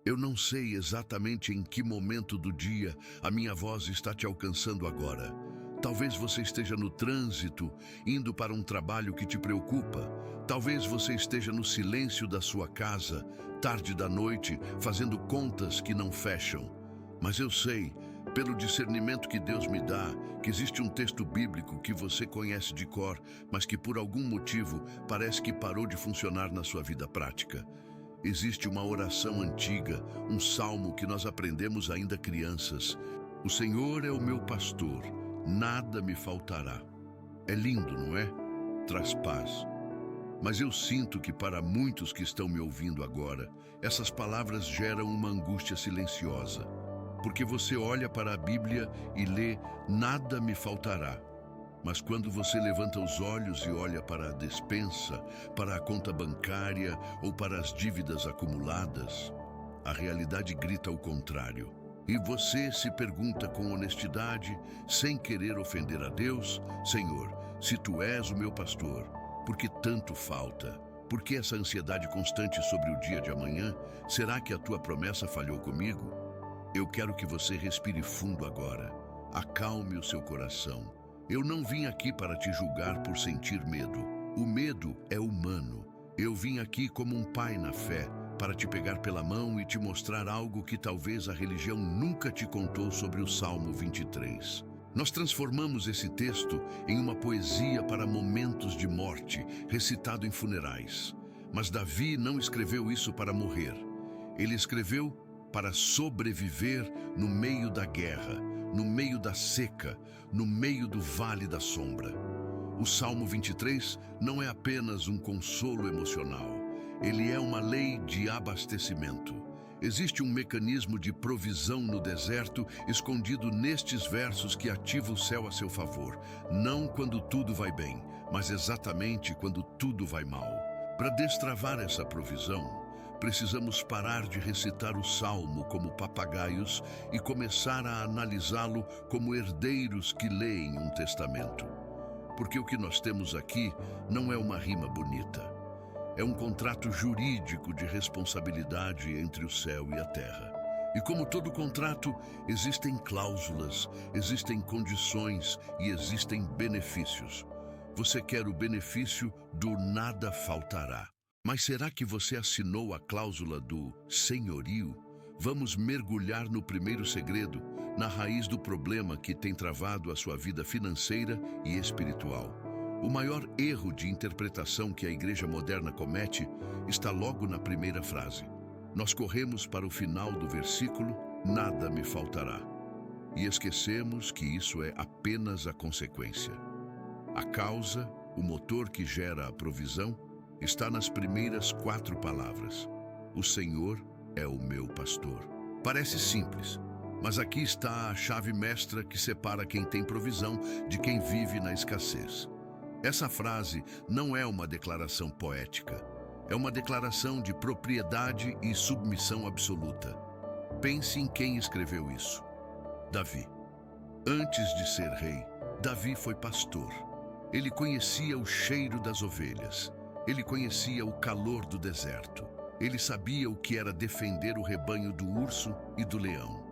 Eu não sei exatamente em que momento do dia a minha voz está te alcançando agora. Talvez você esteja no trânsito, indo para um trabalho que te preocupa. Talvez você esteja no silêncio da sua casa, tarde da noite, fazendo contas que não fecham. Mas eu sei, pelo discernimento que Deus me dá, que existe um texto bíblico que você conhece de cor, mas que por algum motivo parece que parou de funcionar na sua vida prática. Existe uma oração antiga, um salmo que nós aprendemos ainda crianças. O Senhor é o meu pastor, nada me faltará. É lindo, não é? Traz paz. Mas eu sinto que para muitos que estão me ouvindo agora, essas palavras geram uma angústia silenciosa. Porque você olha para a Bíblia e lê, nada me faltará. Mas quando você levanta os olhos e olha para a despensa, para a conta bancária ou para as dívidas acumuladas, a realidade grita o contrário. E você se pergunta com honestidade, sem querer ofender a Deus: Senhor, se Tu és o meu pastor, por que tanto falta? Por que essa ansiedade constante sobre o dia de amanhã? Será que a Tua promessa falhou comigo? Eu quero que você respire fundo agora. Acalme o seu coração. Eu não vim aqui para te julgar por sentir medo. O medo é humano. Eu vim aqui como um pai na fé, para te pegar pela mão e te mostrar algo que talvez a religião nunca te contou sobre o Salmo 23. Nós transformamos esse texto em uma poesia para momentos de morte, recitado em funerais. Mas Davi não escreveu isso para morrer. Ele escreveu para sobreviver no meio da guerra, no meio da seca, no meio do vale da sombra. O Salmo 23 não é apenas um consolo emocional, ele é uma lei de abastecimento. Existe um mecanismo de provisão no deserto escondido nestes versos que ativa o céu a seu favor, não quando tudo vai bem, mas exatamente quando tudo vai mal. Para destravar essa provisão, precisamos parar de recitar o Salmo como papagaios e começar a analisá-lo como herdeiros que leem um testamento. Porque o que nós temos aqui não é uma rima bonita. É um contrato jurídico de responsabilidade entre o céu e a terra. E como todo contrato, existem cláusulas, existem condições e existem benefícios. Você quer o benefício do nada faltará. Mas será que você assinou a cláusula do senhorio? Vamos mergulhar no primeiro segredo, na raiz do problema que tem travado a sua vida financeira e espiritual. O maior erro de interpretação que a igreja moderna comete está logo na primeira frase. Nós corremos para o final do versículo, nada me faltará. E esquecemos que isso é apenas a consequência. A causa, o motor que gera a provisão, está nas primeiras 4 palavras. O Senhor é o meu pastor. Parece simples, mas aqui está a chave mestra que separa quem tem provisão de quem vive na escassez. Essa frase não é uma declaração poética, é uma declaração de propriedade e submissão absoluta. Pense em quem escreveu isso. Davi. Antes de ser rei, Davi foi pastor. Ele conhecia o cheiro das ovelhas. Ele conhecia o calor do deserto. Ele sabia o que era defender o rebanho do urso e do leão.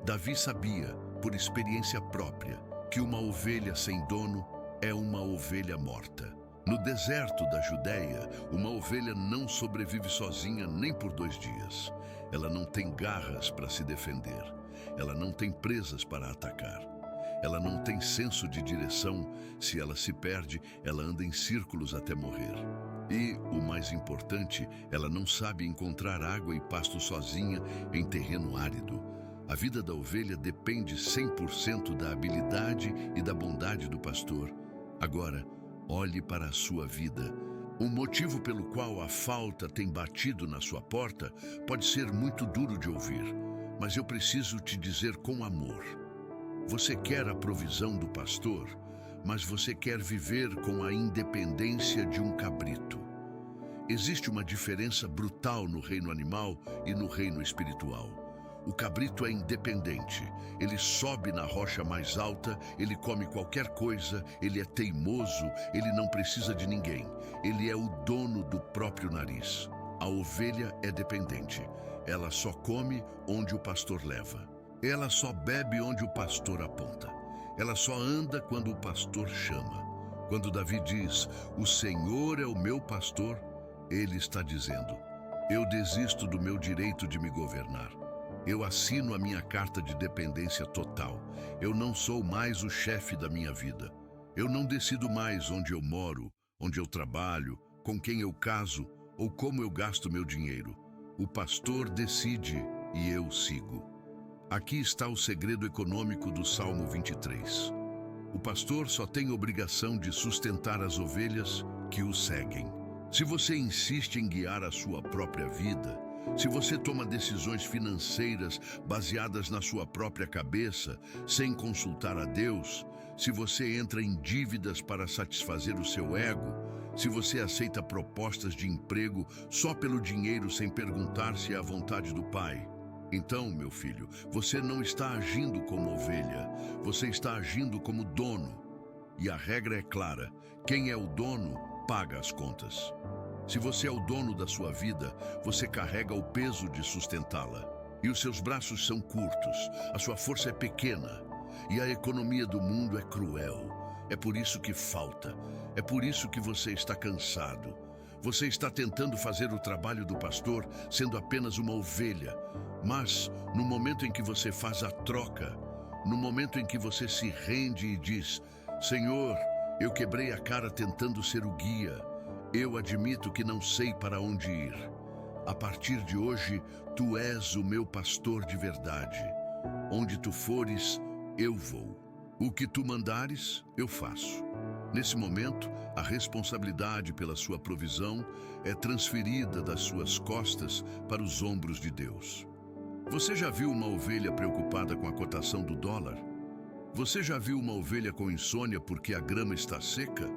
Davi sabia, por experiência própria, que uma ovelha sem dono é uma ovelha morta. No deserto da Judéia, uma ovelha não sobrevive sozinha nem por 2 dias. Ela não tem garras para se defender. Ela não tem presas para atacar. Ela não tem senso de direção. Se ela se perde, ela anda em círculos até morrer. E, o mais importante, ela não sabe encontrar água e pasto sozinha em terreno árido. A vida da ovelha depende 100% da habilidade e da bondade do pastor. Agora, olhe para a sua vida. O motivo pelo qual a falta tem batido na sua porta pode ser muito duro de ouvir, mas eu preciso te dizer com amor. Você quer a provisão do pastor, mas você quer viver com a independência de um cabrito. Existe uma diferença brutal no reino animal e no reino espiritual. O cabrito é independente, ele sobe na rocha mais alta, ele come qualquer coisa, ele é teimoso, ele não precisa de ninguém. Ele é o dono do próprio nariz. A ovelha é dependente. Ela só come onde o pastor leva. Ela só bebe onde o pastor aponta. Ela só anda quando o pastor chama. Quando Davi diz, o Senhor é o meu pastor, ele está dizendo, eu desisto do meu direito de me governar. Eu assino a minha carta de dependência total. Eu não sou mais o chefe da minha vida. Eu não decido mais onde eu moro, onde eu trabalho, com quem eu caso ou como eu gasto meu dinheiro. O pastor decide e eu sigo. Aqui está o segredo econômico do Salmo 23. O pastor só tem obrigação de sustentar as ovelhas que o seguem. Se você insiste em guiar a sua própria vida, se você toma decisões financeiras baseadas na sua própria cabeça, sem consultar a Deus, se você entra em dívidas para satisfazer o seu ego, se você aceita propostas de emprego só pelo dinheiro sem perguntar se é a vontade do Pai, então, meu filho, você não está agindo como ovelha, você está agindo como dono. E a regra é clara, quem é o dono paga as contas. Se você é o dono da sua vida, você carrega o peso de sustentá-la. E os seus braços são curtos, a sua força é pequena. E a economia do mundo é cruel. É por isso que falta. É por isso que você está cansado. Você está tentando fazer o trabalho do pastor sendo apenas uma ovelha. Mas, no momento em que você faz a troca, no momento em que você se rende e diz, Senhor, eu quebrei a cara tentando ser o guia. Eu admito que não sei para onde ir. A partir de hoje, tu és o meu pastor de verdade. Onde tu fores, eu vou. O que tu mandares, eu faço. Nesse momento, a responsabilidade pela sua provisão é transferida das suas costas para os ombros de Deus. Você já viu uma ovelha preocupada com a cotação do dólar? Você já viu uma ovelha com insônia porque a grama está seca?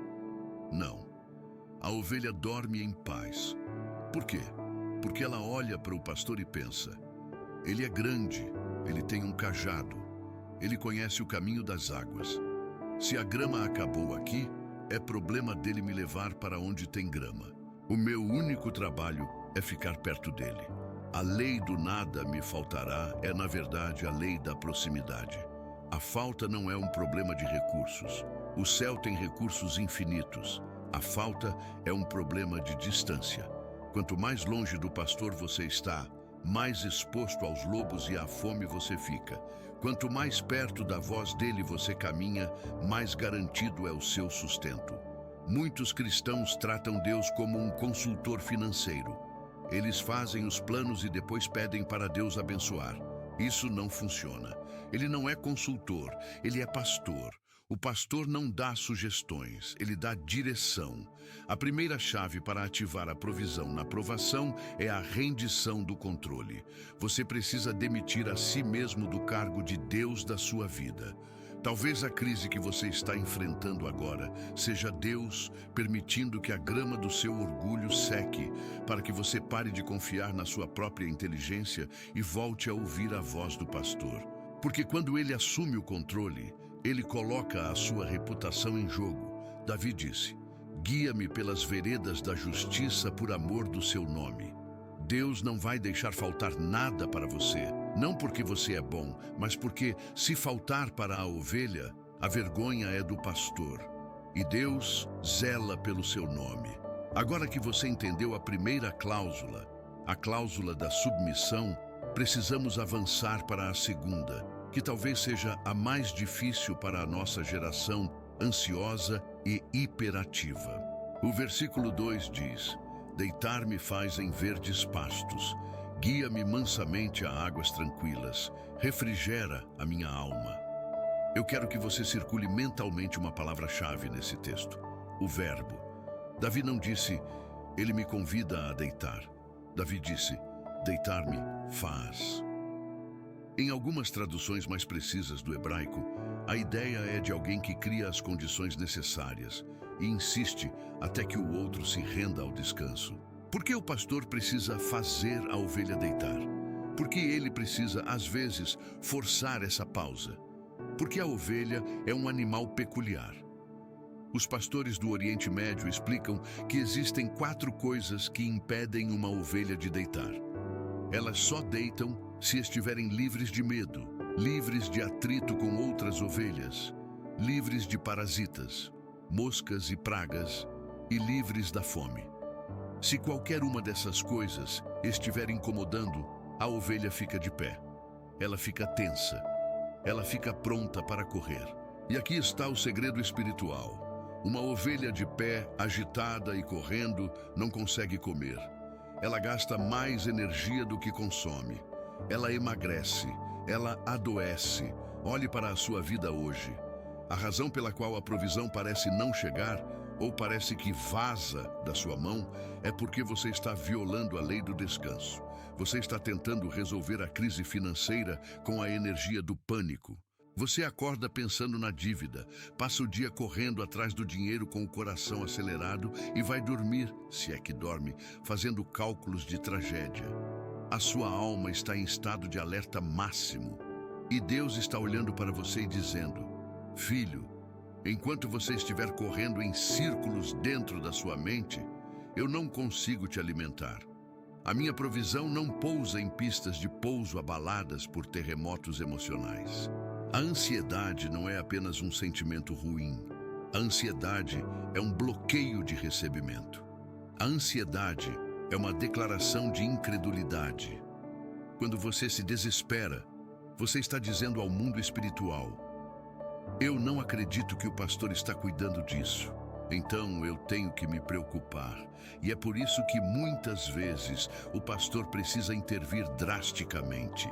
Não. A ovelha dorme em paz. Por quê? Porque ela olha para o pastor e pensa, ele é grande, ele tem um cajado, ele conhece o caminho das águas. Se a grama acabou aqui, é problema dele me levar para onde tem grama. O meu único trabalho é ficar perto dele. A lei do nada me faltará é, na verdade, a lei da proximidade. A falta não é um problema de recursos. O céu tem recursos infinitos. A falta é um problema de distância. Quanto mais longe do pastor você está, mais exposto aos lobos e à fome você fica. Quanto mais perto da voz dele você caminha, mais garantido é o seu sustento. Muitos cristãos tratam Deus como um consultor financeiro. Eles fazem os planos e depois pedem para Deus abençoar. Isso não funciona. Ele não é consultor, ele é pastor. O pastor não dá sugestões, ele dá direção. A primeira chave para ativar a provisão na provação é a rendição do controle. Você precisa demitir a si mesmo do cargo de Deus da sua vida. Talvez a crise que você está enfrentando agora seja Deus permitindo que a grama do seu orgulho seque, para que você pare de confiar na sua própria inteligência e volte a ouvir a voz do pastor. Porque quando ele assume o controle, ele coloca a sua reputação em jogo. Davi disse, guia-me pelas veredas da justiça por amor do seu nome. Deus não vai deixar faltar nada para você, não porque você é bom, mas porque, se faltar para a ovelha, a vergonha é do pastor. E Deus zela pelo seu nome. Agora que você entendeu a primeira cláusula, a cláusula da submissão, precisamos avançar para a segunda, que talvez seja a mais difícil para a nossa geração ansiosa e hiperativa. O versículo 2 diz, deitar-me faz em verdes pastos, guia-me mansamente a águas tranquilas, refrigera a minha alma. Eu quero que você circule mentalmente uma palavra-chave nesse texto, o verbo. Davi não disse, ele me convida a deitar. Davi disse, deitar-me faz. Em algumas traduções mais precisas do hebraico, a ideia é de alguém que cria as condições necessárias e insiste até que o outro se renda ao descanso. Por que o pastor precisa fazer a ovelha deitar? Por que ele precisa, às vezes, forçar essa pausa? Porque a ovelha é um animal peculiar. Os pastores do Oriente Médio explicam que existem 4 coisas que impedem uma ovelha de deitar. Elas só deitam se estiverem livres de medo, livres de atrito com outras ovelhas, livres de parasitas, moscas e pragas e livres da fome. Se qualquer uma dessas coisas estiver incomodando, a ovelha fica de pé. Ela fica tensa. Ela fica pronta para correr. E aqui está o segredo espiritual. Uma ovelha de pé, agitada e correndo, não consegue comer. Ela gasta mais energia do que consome. Ela emagrece. Ela adoece. Olhe para a sua vida hoje. A razão pela qual a provisão parece não chegar, ou parece que vaza da sua mão, é porque você está violando a lei do descanso. Você está tentando resolver a crise financeira com a energia do pânico. Você acorda pensando na dívida, passa o dia correndo atrás do dinheiro com o coração acelerado e vai dormir, se é que dorme, fazendo cálculos de tragédia. A sua alma está em estado de alerta máximo. E Deus está olhando para você e dizendo: filho, enquanto você estiver correndo em círculos dentro da sua mente, eu não consigo te alimentar. A minha provisão não pousa em pistas de pouso abaladas por terremotos emocionais. A ansiedade não é apenas um sentimento ruim. A ansiedade é um bloqueio de recebimento. A ansiedade é uma declaração de incredulidade. Quando você se desespera, você está dizendo ao mundo espiritual: eu não acredito que o pastor está cuidando disso. Então eu tenho que me preocupar. E é por isso que muitas vezes o pastor precisa intervir drasticamente.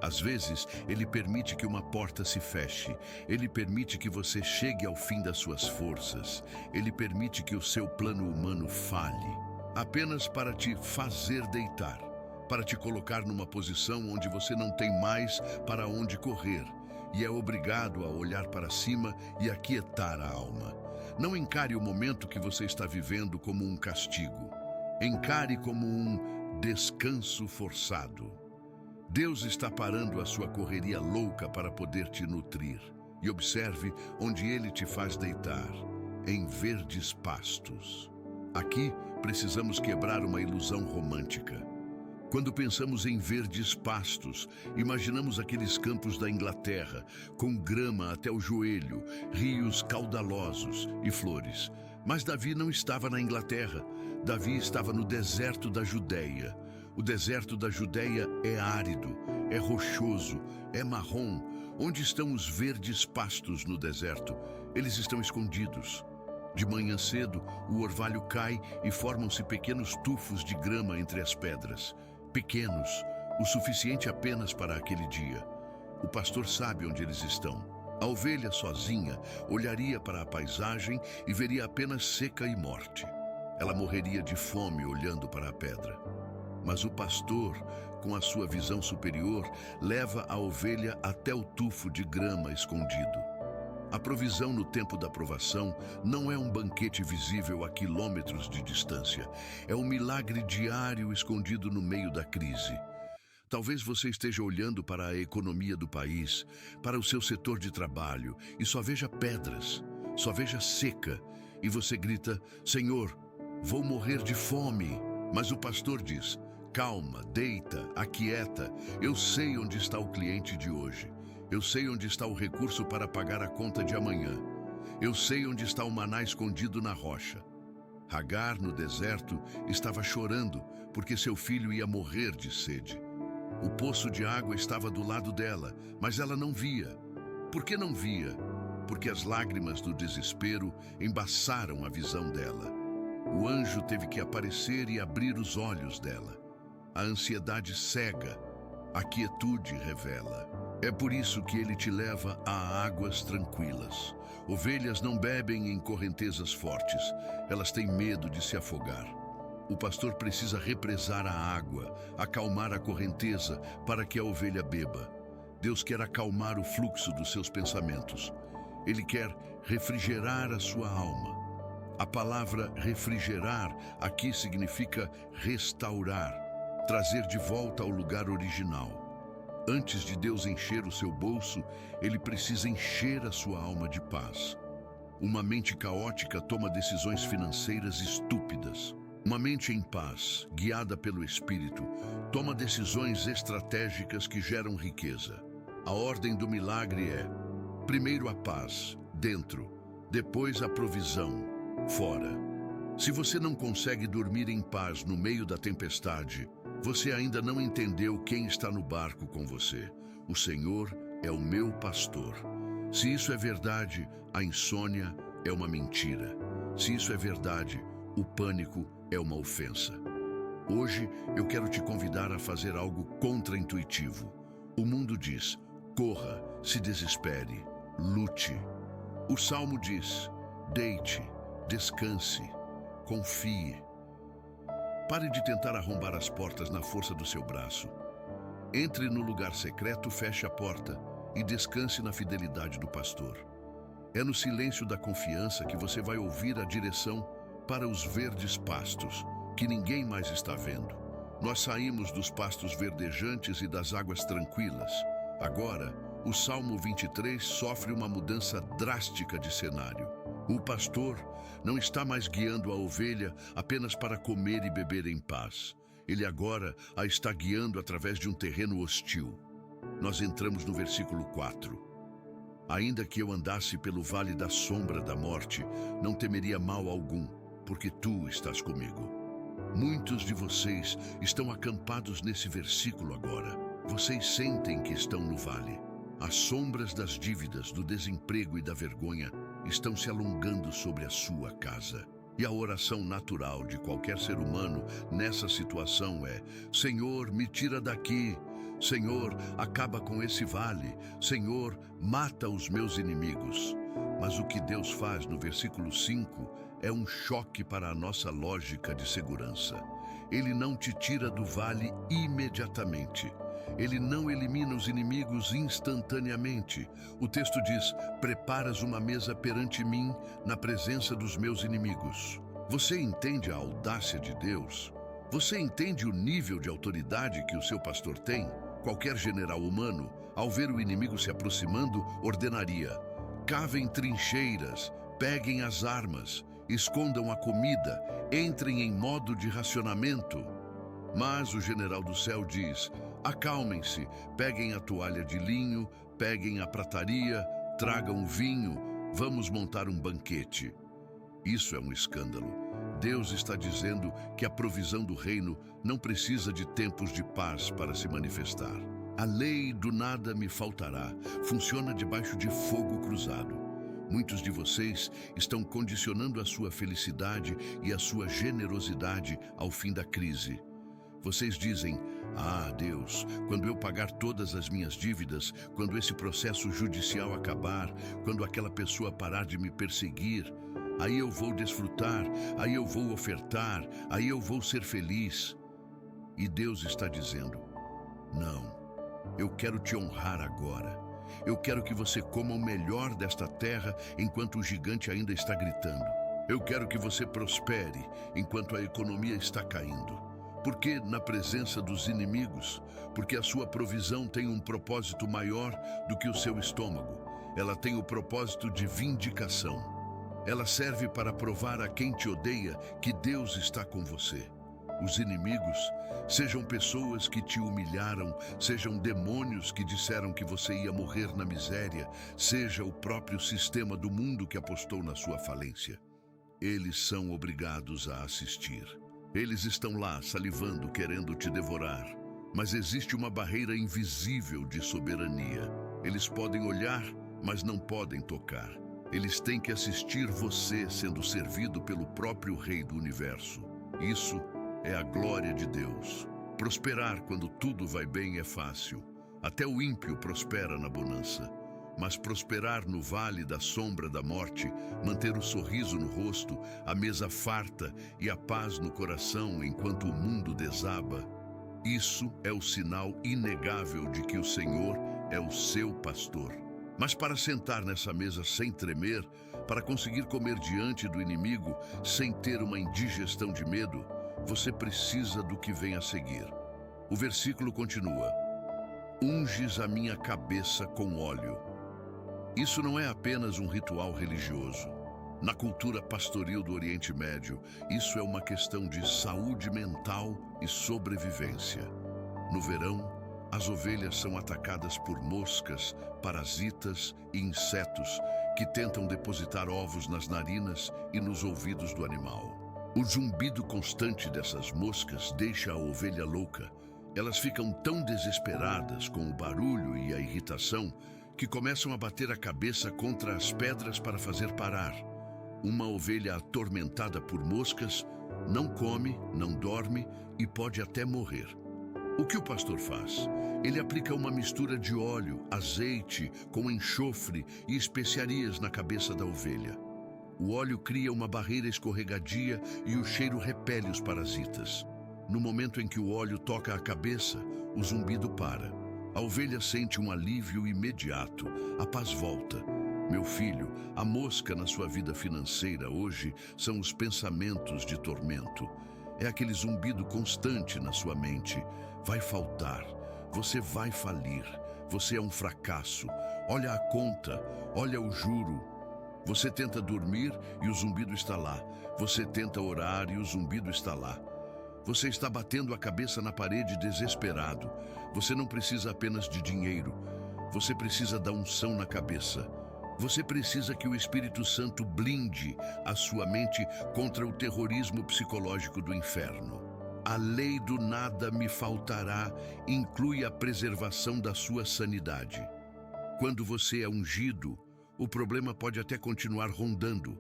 Às vezes, ele permite que uma porta se feche. Ele permite que você chegue ao fim das suas forças. Ele permite que o seu plano humano falhe, apenas para te fazer deitar, para te colocar numa posição onde você não tem mais para onde correr e é obrigado a olhar para cima e aquietar a alma. Não encare o momento que você está vivendo como um castigo. Encare como um descanso forçado. Deus está parando a sua correria louca para poder te nutrir. E observe onde Ele te faz deitar, em verdes pastos. Aqui precisamos quebrar uma ilusão romântica. Quando pensamos em verdes pastos, imaginamos aqueles campos da Inglaterra, com grama até o joelho, rios caudalosos e flores. Mas Davi não estava na Inglaterra. Davi estava no deserto da Judéia. O deserto da Judéia é árido, é rochoso, é marrom. Onde estão os verdes pastos no deserto? Eles estão escondidos. De manhã cedo, o orvalho cai e formam-se pequenos tufos de grama entre as pedras. Pequenos, o suficiente apenas para aquele dia. O pastor sabe onde eles estão. A ovelha sozinha olharia para a paisagem e veria apenas seca e morte. Ela morreria de fome olhando para a pedra. Mas o pastor, com a sua visão superior, leva a ovelha até o tufo de grama escondido. A provisão no tempo da provação não é um banquete visível a quilômetros de distância. É um milagre diário escondido no meio da crise. Talvez você esteja olhando para a economia do país, para o seu setor de trabalho, e só veja pedras, só veja seca, e você grita: Senhor, vou morrer de fome. Mas o pastor diz: calma, deita, aquieta. Eu sei onde está o cliente de hoje. Eu sei onde está o recurso para pagar a conta de amanhã. Eu sei onde está o maná escondido na rocha. Agar, no deserto, estava chorando porque seu filho ia morrer de sede. O poço de água estava do lado dela, mas ela não via. Por que não via? Porque as lágrimas do desespero embaçaram a visão dela. O anjo teve que aparecer e abrir os olhos dela. A ansiedade cega, a quietude revela. É por isso que ele te leva a águas tranquilas. Ovelhas não bebem em correntezas fortes, elas têm medo de se afogar. O pastor precisa represar a água, acalmar a correnteza para que a ovelha beba. Deus quer acalmar o fluxo dos seus pensamentos. Ele quer refrigerar a sua alma. A palavra refrigerar aqui significa restaurar, trazer de volta ao lugar original. Antes de Deus encher o seu bolso, Ele precisa encher a sua alma de paz. Uma mente caótica toma decisões financeiras estúpidas. Uma mente em paz, guiada pelo Espírito, toma decisões estratégicas que geram riqueza. A ordem do milagre é: primeiro a paz, dentro, depois a provisão, fora. Se você não consegue dormir em paz no meio da tempestade, você ainda não entendeu quem está no barco com você. O Senhor é o meu pastor. Se isso é verdade, a insônia é uma mentira. Se isso é verdade, o pânico é uma ofensa. Hoje eu quero te convidar a fazer algo contra-intuitivo. O mundo diz: corra, se desespere, lute. O Salmo diz: deite, descanse, confie. Pare de tentar arrombar as portas na força do seu braço. Entre no lugar secreto, feche a porta e descanse na fidelidade do pastor. É no silêncio da confiança que você vai ouvir a direção para os verdes pastos, que ninguém mais está vendo. Nós saímos dos pastos verdejantes e das águas tranquilas. Agora, o Salmo 23 sofre uma mudança drástica de cenário. O pastor não está mais guiando a ovelha apenas para comer e beber em paz. Ele agora a está guiando através de um terreno hostil. Nós entramos no versículo 4. Ainda que eu andasse pelo vale da sombra da morte, não temeria mal algum, porque tu estás comigo. Muitos de vocês estão acampados nesse versículo agora. Vocês sentem que estão no vale. As sombras das dívidas, do desemprego e da vergonha estão se alongando sobre a sua casa. E a oração natural de qualquer ser humano nessa situação é: Senhor, me tira daqui. Senhor, acaba com esse vale. Senhor, mata os meus inimigos. Mas o que Deus faz no versículo 5 é um choque para a nossa lógica de segurança. Ele não te tira do vale imediatamente. Ele não elimina os inimigos instantaneamente. O texto diz: preparas uma mesa perante mim na presença dos meus inimigos. Você entende a audácia de Deus? Você entende o nível de autoridade que o seu pastor tem? Qualquer general humano, ao ver o inimigo se aproximando, ordenaria: cavem trincheiras, peguem as armas, escondam a comida, entrem em modo de racionamento. Mas o general do céu diz: acalmem-se, peguem a toalha de linho, peguem a prataria, tragam vinho, vamos montar um banquete. Isso é um escândalo. Deus está dizendo que a provisão do reino não precisa de tempos de paz para se manifestar. A lei do nada me faltará funciona debaixo de fogo cruzado. Muitos de vocês estão condicionando a sua felicidade e a sua generosidade ao fim da crise. Vocês dizem: ah, Deus, quando eu pagar todas as minhas dívidas, quando esse processo judicial acabar, quando aquela pessoa parar de me perseguir, aí eu vou desfrutar, aí eu vou ofertar, aí eu vou ser feliz. E Deus está dizendo: não, eu quero te honrar agora. Eu quero que você coma o melhor desta terra enquanto o gigante ainda está gritando. Eu quero que você prospere enquanto a economia está caindo. Porque na presença dos inimigos, porque a sua provisão tem um propósito maior do que o seu estômago. Ela tem o propósito de vindicação. Ela serve para provar a quem te odeia que Deus está com você. Os inimigos, sejam pessoas que te humilharam, sejam demônios que disseram que você ia morrer na miséria, seja o próprio sistema do mundo que apostou na sua falência. Eles são obrigados a assistir. Eles estão lá salivando, querendo te devorar. Mas existe uma barreira invisível de soberania. Eles podem olhar, mas não podem tocar. Eles têm que assistir você sendo servido pelo próprio Rei do Universo. Isso é a glória de Deus. Prosperar quando tudo vai bem é fácil. Até o ímpio prospera na bonança. Mas prosperar no vale da sombra da morte, manter o sorriso no rosto, a mesa farta e a paz no coração enquanto o mundo desaba, isso é o sinal inegável de que o Senhor é o seu pastor. Mas para sentar nessa mesa sem tremer, para conseguir comer diante do inimigo sem ter uma indigestão de medo, você precisa do que vem a seguir. O versículo continua: unges a minha cabeça com óleo. Isso não é apenas um ritual religioso. Na cultura pastoril do Oriente Médio, isso é uma questão de saúde mental e sobrevivência. No verão, as ovelhas são atacadas por moscas, parasitas e insetos que tentam depositar ovos nas narinas e nos ouvidos do animal. O zumbido constante dessas moscas deixa a ovelha louca. Elas ficam tão desesperadas com o barulho e a irritação que começam a bater a cabeça contra as pedras para fazer parar. Uma ovelha atormentada por moscas não come, não dorme e pode até morrer. O que o pastor faz? Ele aplica uma mistura de óleo, azeite, com enxofre e especiarias na cabeça da ovelha. O óleo cria uma barreira escorregadia e o cheiro repele os parasitas. No momento em que o óleo toca a cabeça, o zumbido para. A ovelha sente um alívio imediato, a paz volta. Meu filho, a mosca na sua vida financeira hoje são os pensamentos de tormento. É aquele zumbido constante na sua mente. Vai faltar, você vai falir, você é um fracasso. Olha a conta, olha o juro. Você tenta dormir e o zumbido está lá. Você tenta orar e o zumbido está lá. Você está batendo a cabeça na parede desesperado. Você não precisa apenas de dinheiro. Você precisa da unção na cabeça. Você precisa que o Espírito Santo blinde a sua mente contra o terrorismo psicológico do inferno. A lei do nada me faltará inclui a preservação da sua sanidade. Quando você é ungido, o problema pode até continuar rondando,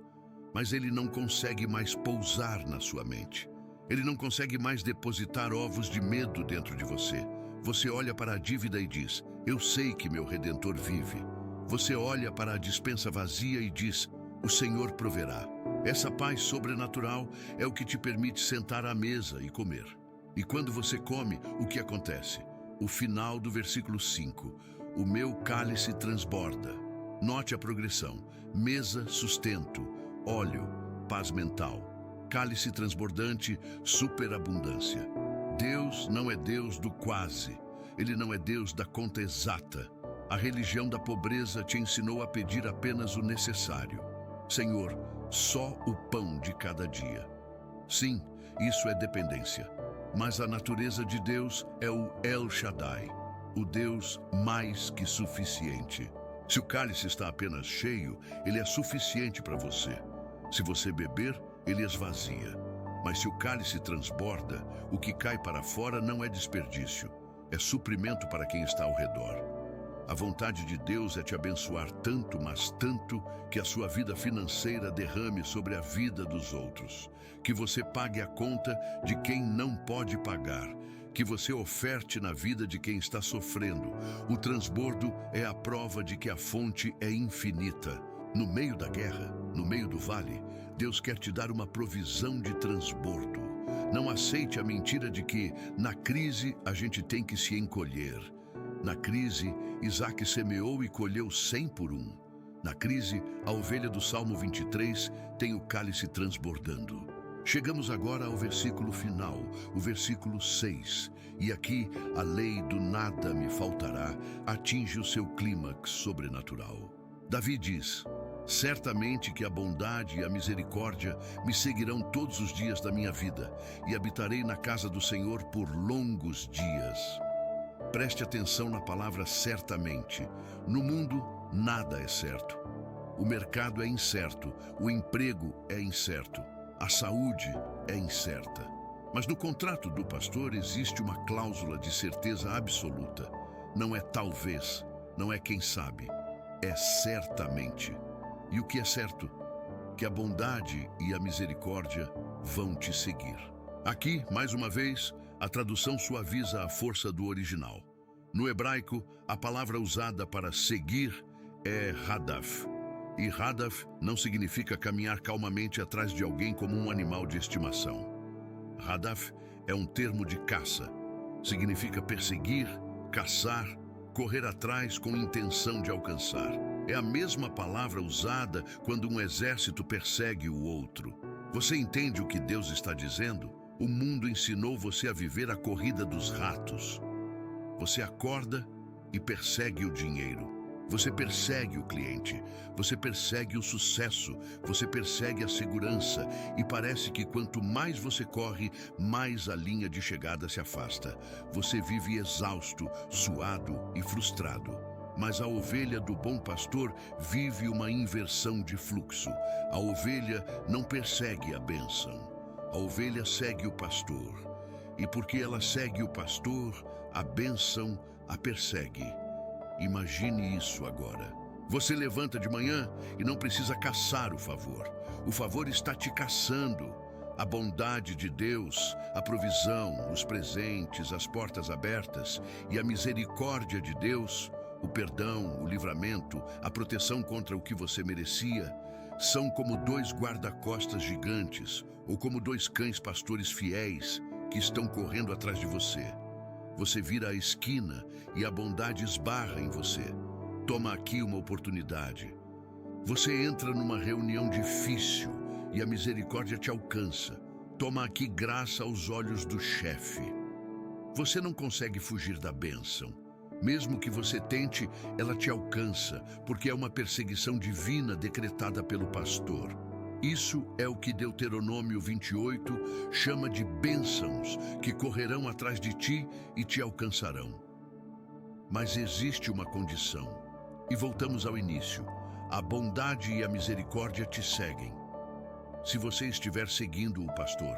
mas ele não consegue mais pousar na sua mente. Ele não consegue mais depositar ovos de medo dentro de você. Você olha para a dívida e diz, eu sei que meu Redentor vive. Você olha para a despensa vazia e diz, o Senhor proverá. Essa paz sobrenatural é o que te permite sentar à mesa e comer. E quando você come, o que acontece? O final do versículo 5. O meu cálice transborda. Note a progressão. Mesa, sustento. Óleo, paz mental. Cálice transbordante, superabundância. Deus não é Deus do quase. Ele não é Deus da conta exata. A religião da pobreza te ensinou a pedir apenas o necessário. Senhor, só o pão de cada dia. Sim, isso é dependência. Mas a natureza de Deus é o El Shaddai, o Deus mais que suficiente. Se o cálice está apenas cheio, ele é suficiente para você. Se você beber, ele esvazia. Mas se o cálice transborda, o que cai para fora não é desperdício, é suprimento para quem está ao redor. A vontade de Deus é te abençoar tanto, mas tanto, que a sua vida financeira derrame sobre a vida dos outros. Que você pague a conta de quem não pode pagar. Que você oferte na vida de quem está sofrendo. O transbordo é a prova de que a fonte é infinita. No meio da guerra, no meio do vale, Deus quer te dar uma provisão de transbordo. Não aceite a mentira de que, na crise, a gente tem que se encolher. Na crise, Isaac semeou e colheu 100 por 1. Na crise, a ovelha do Salmo 23 tem o cálice transbordando. Chegamos agora ao versículo final, o versículo 6. E aqui, a lei do nada me faltará atinge o seu clímax sobrenatural. Davi diz, certamente que a bondade e a misericórdia me seguirão todos os dias da minha vida e habitarei na casa do Senhor por longos dias. Preste atenção na palavra certamente. No mundo, nada é certo. O mercado é incerto, o emprego é incerto, a saúde é incerta. Mas no contrato do pastor existe uma cláusula de certeza absoluta. Não é talvez, não é quem sabe, é certamente. E o que é certo? Que a bondade e a misericórdia vão te seguir. Aqui, mais uma vez, a tradução suaviza a força do original. No hebraico, a palavra usada para seguir é hadaf. E hadaf não significa caminhar calmamente atrás de alguém como um animal de estimação. Hadaf é um termo de caça. Significa perseguir, caçar, correr atrás com intenção de alcançar. É a mesma palavra usada quando um exército persegue o outro. Você entende o que Deus está dizendo? O mundo ensinou você a viver a corrida dos ratos. Você acorda e persegue o dinheiro. Você persegue o cliente, você persegue o sucesso, você persegue a segurança e parece que quanto mais você corre, mais a linha de chegada se afasta. Você vive exausto, suado e frustrado. Mas a ovelha do bom pastor vive uma inversão de fluxo. A ovelha não persegue a bênção. A ovelha segue o pastor. E porque ela segue o pastor, a bênção a persegue. Imagine isso agora. Você levanta de manhã e não precisa caçar o favor. O favor está te caçando. A bondade de Deus, a provisão, os presentes, as portas abertas e a misericórdia de Deus, o perdão, o livramento, a proteção contra o que você merecia, são como dois guarda-costas gigantes ou como dois cães pastores fiéis que estão correndo atrás de você. Você vira a esquina e a bondade esbarra em você. Toma aqui uma oportunidade. Você entra numa reunião difícil e a misericórdia te alcança. Toma aqui graça aos olhos do chefe. Você não consegue fugir da bênção. Mesmo que você tente, ela te alcança, porque é uma perseguição divina decretada pelo pastor. Isso é o que Deuteronômio 28 chama de bênçãos que correrão atrás de ti e te alcançarão. Mas existe uma condição. E voltamos ao início. A bondade e a misericórdia te seguem. Se você estiver seguindo o pastor,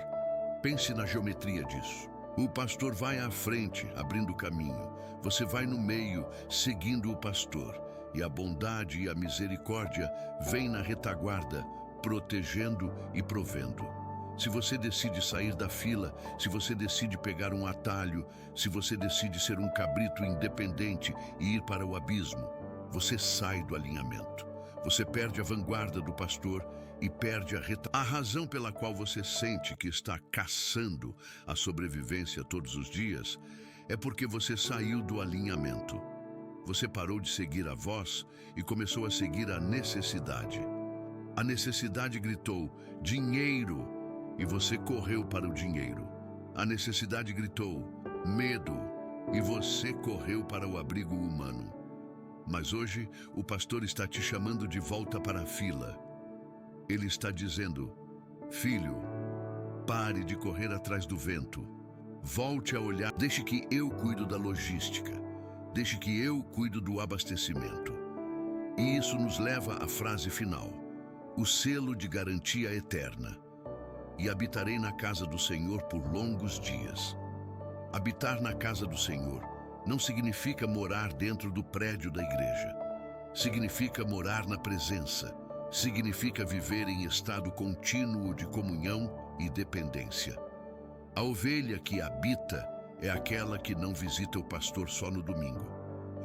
pense na geometria disso. O pastor vai à frente, abrindo caminho. Você vai no meio, seguindo o pastor. E a bondade e a misericórdia vêm na retaguarda, protegendo e provendo. Se você decide sair da fila, se você decide pegar um atalho, se você decide ser um cabrito independente e ir para o abismo, você sai do alinhamento. Você perde a vanguarda do pastor e perde a razão pela qual você sente que está caçando a sobrevivência todos os dias é porque você saiu do alinhamento. Você parou de seguir a voz e começou a seguir a necessidade. A necessidade gritou, dinheiro, e você correu para o dinheiro. A necessidade gritou, medo, e você correu para o abrigo humano. Mas hoje, o pastor está te chamando de volta para a fila. Ele está dizendo, filho, pare de correr atrás do vento. Volte a olhar, deixe que eu cuido da logística. Deixe que eu cuido do abastecimento. E isso nos leva à frase final. O selo de garantia eterna. E habitarei na casa do Senhor por longos dias. Habitar na casa do Senhor não significa morar dentro do prédio da igreja. Significa morar na presença. Significa viver em estado contínuo de comunhão e dependência. A ovelha que habita é aquela que não visita o pastor só no domingo.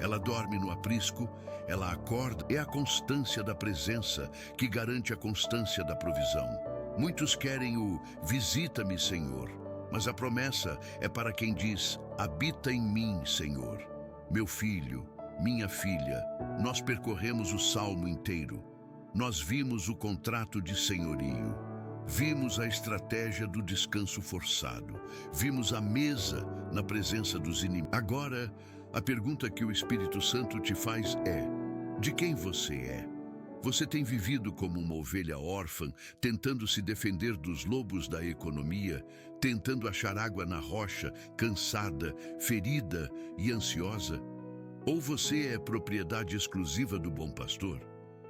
Ela dorme no aprisco, ela acorda. É a constância da presença que garante a constância da provisão. Muitos querem o visita-me, Senhor, mas a promessa é para quem diz, habita em mim, Senhor. Meu filho, minha filha, nós percorremos o salmo inteiro. Nós vimos o contrato de senhorio. Vimos a estratégia do descanso forçado. Vimos a mesa na presença dos inimigos. Agora, a pergunta que o Espírito Santo te faz é, de quem você é? Você tem vivido como uma ovelha órfã, tentando se defender dos lobos da economia, tentando achar água na rocha, cansada, ferida e ansiosa? Ou você é propriedade exclusiva do bom pastor?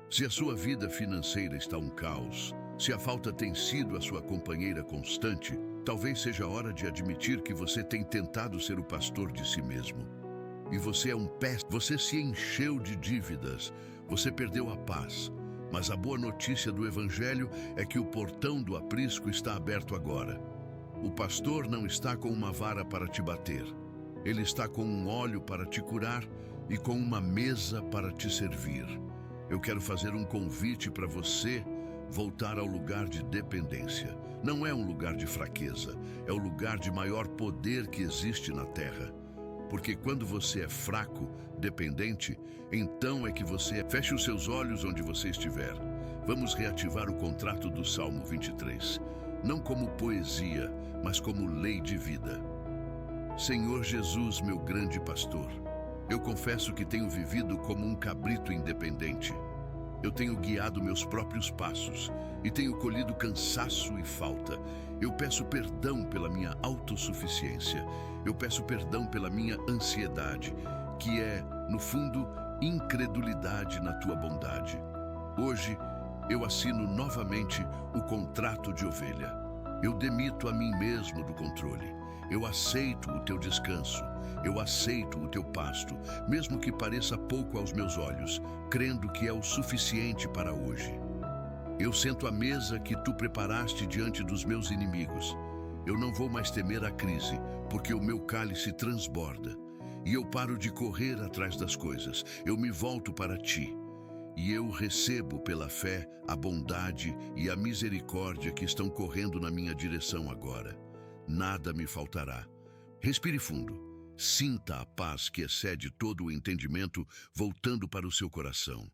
Se a sua vida financeira está um caos, se a falta tem sido a sua companheira constante, talvez seja hora de admitir que você tem tentado ser o pastor de si mesmo. E você é um péssimo. Você se encheu de dívidas, você perdeu a paz. Mas a boa notícia do Evangelho é que o portão do aprisco está aberto agora. O pastor não está com uma vara para te bater. Ele está com um óleo para te curar e com uma mesa para te servir. Eu quero fazer um convite para você voltar ao lugar de dependência. Não é um lugar de fraqueza, é o lugar de maior poder que existe na terra. Porque quando você é fraco, dependente, então é que você... Feche os seus olhos onde você estiver. Vamos reativar o contrato do Salmo 23. Não como poesia, mas como lei de vida. Senhor Jesus, meu grande pastor, Eu confesso que tenho vivido como um cabrito independente. Eu tenho guiado meus próprios passos e tenho colhido cansaço e falta. Eu peço perdão pela minha autossuficiência. Eu peço perdão pela minha ansiedade, que é, no fundo, incredulidade na tua bondade. Hoje, eu assino novamente o contrato de ovelha. Eu demito a mim mesmo do controle. Eu aceito o teu descanso. Eu aceito o teu pasto, mesmo que pareça pouco aos meus olhos, crendo que é o suficiente para hoje. Eu sento à mesa que tu preparaste diante dos meus inimigos. Eu não vou mais temer a crise, porque o meu cálice transborda. E eu paro de correr atrás das coisas. Eu me volto para ti. E eu recebo pela fé a bondade e a misericórdia que estão correndo na minha direção agora. Nada me faltará. Respire fundo. Sinta a paz que excede todo o entendimento voltando para o seu coração.